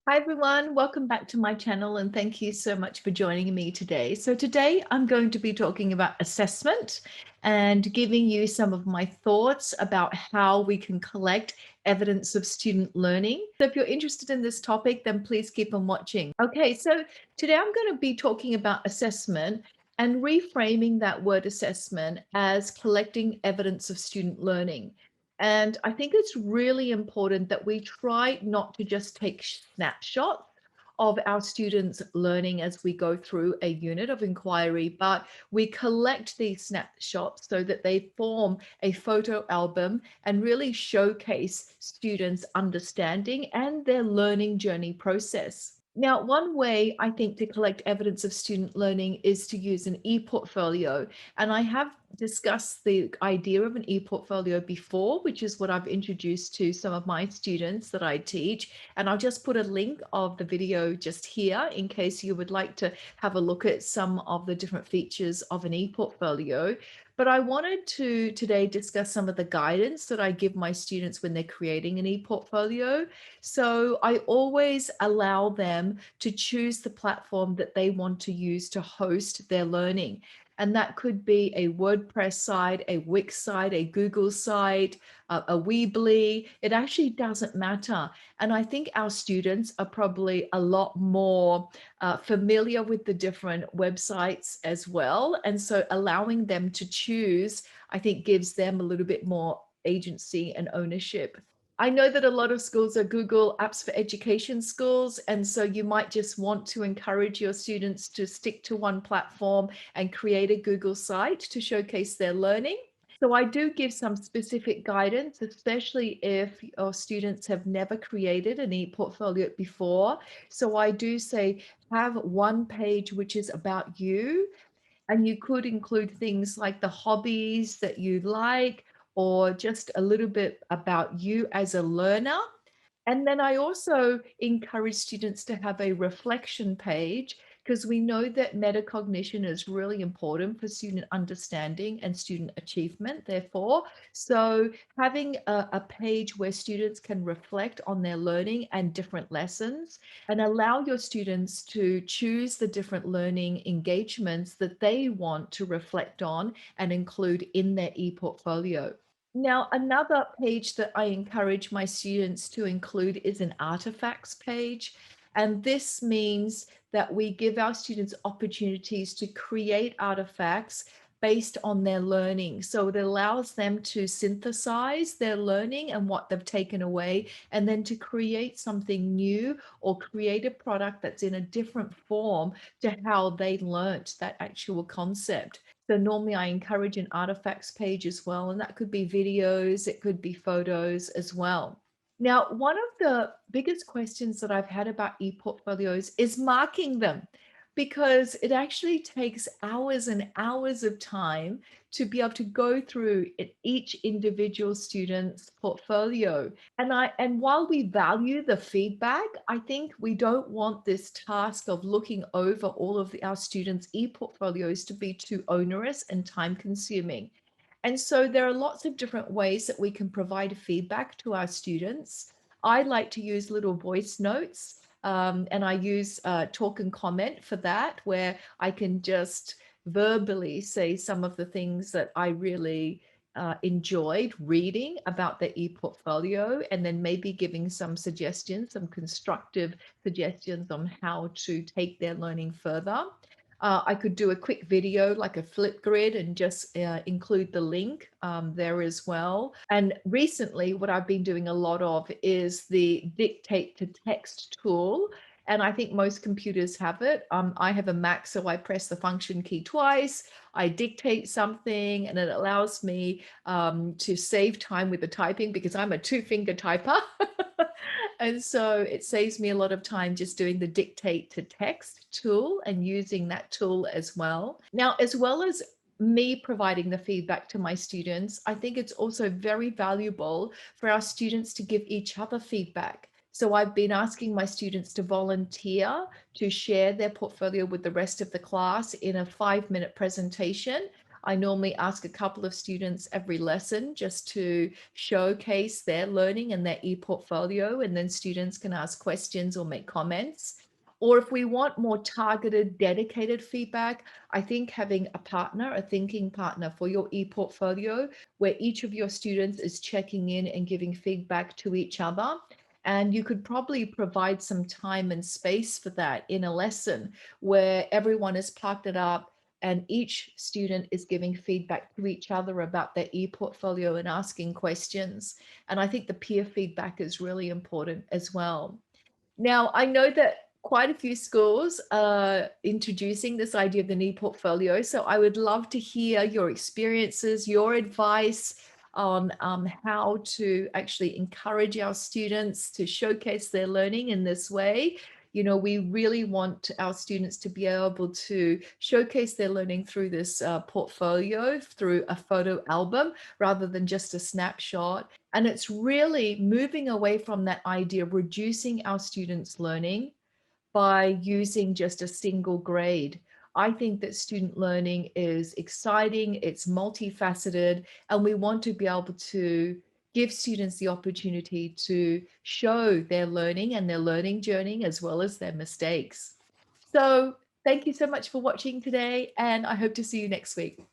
Hi everyone, welcome back to my channel and thank you so much for joining me today. So today I'm going to be talking about assessment and giving you some of my thoughts about how we can collect evidence of student learning. So if you're interested in this topic, then please keep on watching. Okay, so today I'm going to be talking about assessment and reframing that word assessment as collecting evidence of student learning. And I think it's really important that we try not to just take snapshots of our students' learning as we go through a unit of inquiry, but we collect these snapshots so that they form a photo album and really showcase students' understanding and their learning journey process. Now, one way I think to collect evidence of student learning is to use an e-portfolio. And I have discussed the idea of an e-portfolio before, which is what I've introduced to some of my students that I teach. And I'll just put a link of the video just here in case you would like to have a look at some of the different features of an e-portfolio. But I wanted to today discuss some of the guidance that I give my students when they're creating an e-portfolio. So I always allow them to choose the platform that they want to use to host their learning. And that could be a WordPress site, a Wix site, a Google site, a Weebly. It actually doesn't matter. And I think our students are probably a lot more familiar with the different websites as well. And so allowing them to choose, I think, gives them a little bit more agency and ownership. I know that a lot of schools are Google Apps for Education schools, and so you might just want to encourage your students to stick to one platform and create a Google site to showcase their learning. So I do give some specific guidance, especially if your students have never created an e-portfolio before. So I do say, have one page which is about you, and you could include things like the hobbies that you like, or just a little bit about you as a learner. And then I also encourage students to have a reflection page because we know that metacognition is really important for student understanding and student achievement, therefore. So having a page where students can reflect on their learning and different lessons and allow your students to choose the different learning engagements that they want to reflect on and include in their e-portfolio. Now, another page that I encourage my students to include is an artifacts page. And this means that we give our students opportunities to create artifacts based on their learning. So it allows them to synthesize their learning and what they've taken away, and then to create something new or create a product that's in a different form to how they learnt that actual concept. So normally I encourage an artifacts page as well, and that could be videos, it could be photos as well. Now, one of the biggest questions that I've had about e-portfolios is marking them, because it actually takes hours and hours of time to be able to go through each individual student's portfolio. And while we value the feedback, I think we don't want this task of looking over all of our students' e-portfolios to be too onerous and time consuming. And so there are lots of different ways that we can provide feedback to our students. I like to use little voice notes, and I use talk and comment for that, where I can just verbally say some of the things that I really enjoyed reading about the e-portfolio, and then maybe giving some suggestions, some constructive suggestions on how to take their learning further. I could do a quick video like a Flipgrid and just include the link there as well. And recently, what I've been doing a lot of is the dictate to text tool. And I think most computers have it. I have a Mac, so I press the function key twice. I dictate something, and it allows me to save time with the typing because I'm a two-finger typer. And so it saves me a lot of time just doing the dictate to text tool and using that tool as well. Now, as well as me providing the feedback to my students, I think it's also very valuable for our students to give each other feedback. So I've been asking my students to volunteer to share their portfolio with the rest of the class in a 5-minute presentation. I normally ask a couple of students every lesson just to showcase their learning and their e-portfolio, and then students can ask questions or make comments. Or if we want more targeted, dedicated feedback, I think having a partner, a thinking partner for your e-portfolio, where each of your students is checking in and giving feedback to each other. And you could probably provide some time and space for that in a lesson where everyone is plugged it up and each student is giving feedback to each other about their e-portfolio and asking questions. And I think the peer feedback is really important as well. Now, I know that quite a few schools are introducing this idea of the knee portfolio. So I would love to hear your experiences, your advice on how to actually encourage our students to showcase their learning in this way. You know, we really want our students to be able to showcase their learning through this portfolio, through a photo album, rather than just a snapshot. And it's really moving away from that idea of reducing our students' learning by using just a single grade. I think that student learning is exciting, it's multifaceted, and we want to be able to give students the opportunity to show their learning and their learning journey as well as their mistakes. So thank you so much for watching today, and I hope to see you next week.